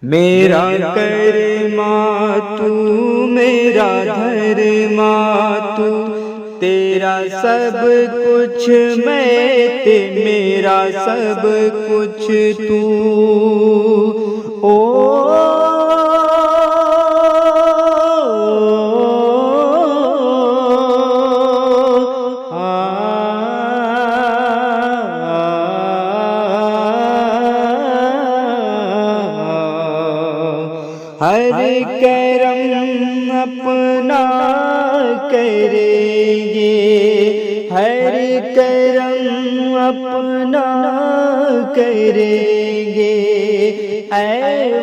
میرا کرما تو میرا دھرما تو، تیرا سب کچھ میں میرا سب کچھ تو، او ہر کرم اپنا کریں گے، ہر کرم اپنا کریں گے، اے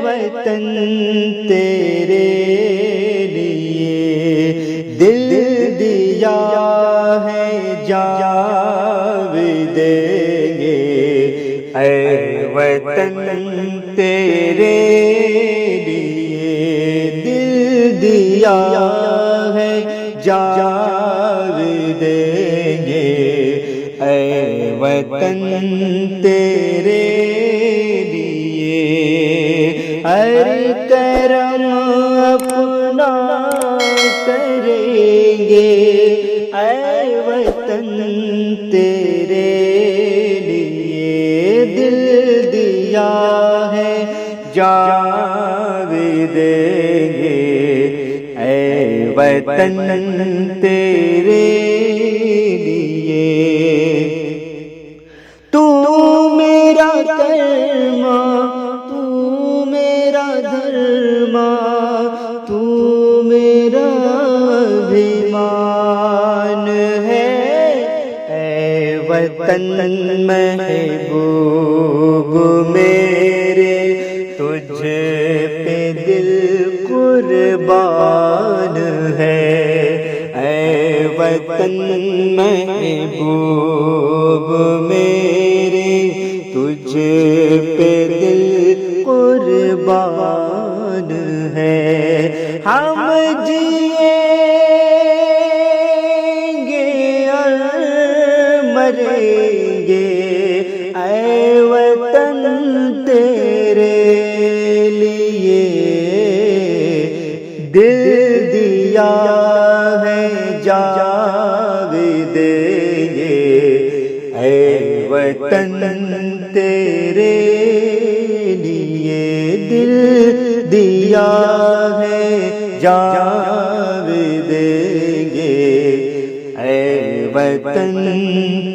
وطن تیرے لیے دل دیا ہے جان دیں گے، اے وطن تیرے دیا ہے جان دیں گے، اے وطن تیرے لیے ہر کرم اپنا کریں گے، اے وطن تیرے لیے دل دیا ہے جان دیں گے، اے وطن تیرے لیے۔ تو میرا کرما، تو میرا دھرما، تو میرا ابھیمان ہے، اے وطن محبوب میرے، تجھ پہ دل قربان ہے، اے وطن محبوب میرے، تجھ پہ دل قربان ہے، ہم جئیں گے اور مریں گے، اے وطن تیرے لیے دل دیا ہے جان دیں گے، اے وطن تیرے لیے دل دیا ہے جان دیں گے، اے وطن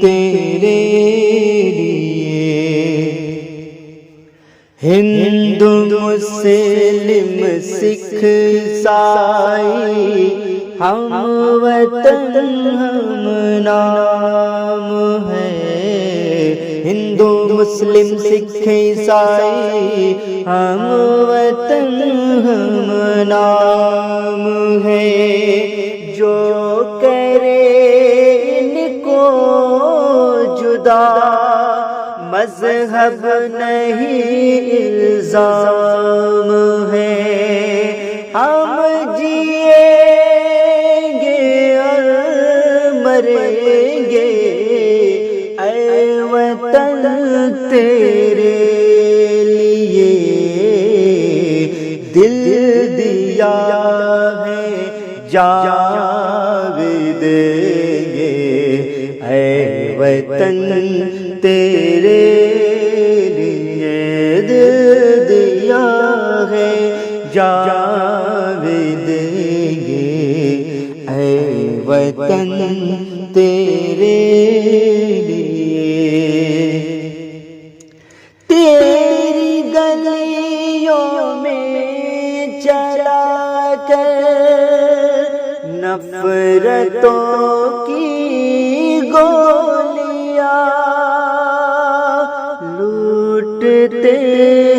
تیرے لیے۔ ہندو مسلم سکھ عیسائی ہم وطن ہم نام ہے، ہندو مسلم سکھ عیسائی ہم وطن ہم نام ہے، جو کرے ان کو جدا مذہب نہیں الزام ہے، ہم جئیں گے اور مریں گے، اے وطن تیرے لیے دل دیا ہے جان دیں گے، اے وطن تیرے لیے دل دیا ہے جان دیں گے، اے وطن تیرے لیے۔ تیری گلیوں میں چلا کر نفرتوں کی گولیاں لوٹتے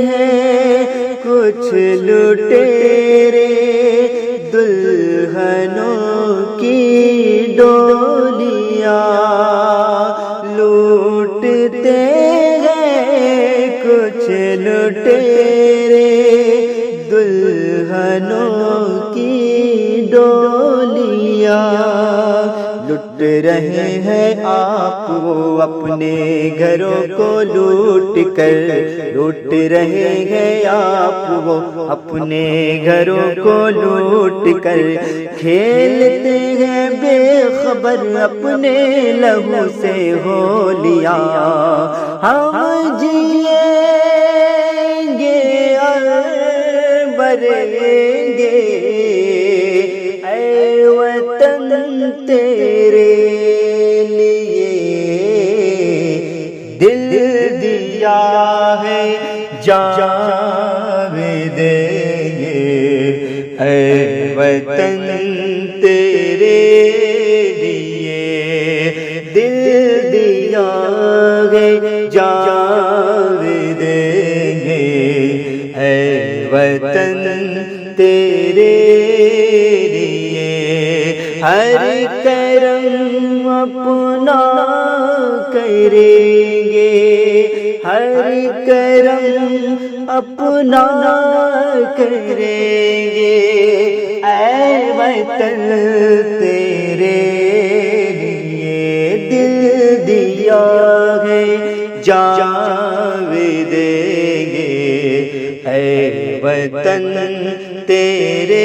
ہیں کچھ لٹیرے، دلہنوں کی ڈولیاں لوٹتے ہیں کچھ لٹیرے، دلہنوں کی ڈولیاں لٹ رہے ہیں آپ وہ اپنے گھروں کو لوٹ رہے ہیں آپ وہ اپنے گھروں کو لوٹ کر کھیلتے ہیں بے خبر اپنے لہو سے ہولیاں ہم جئیں گے اور مریں گے اے وطن تیرے لیے دل دیا ہے جان دیں گے اے وطن تیرے لیے دل دیا ہے جان دیں گے اے وطن تیرے لیے ہر کرم اپنا کریں گے ہر کرم اپنا کریں گے اے وطن تیرے لیے دل دیا ہے جان دیں گے اے وطن تیرے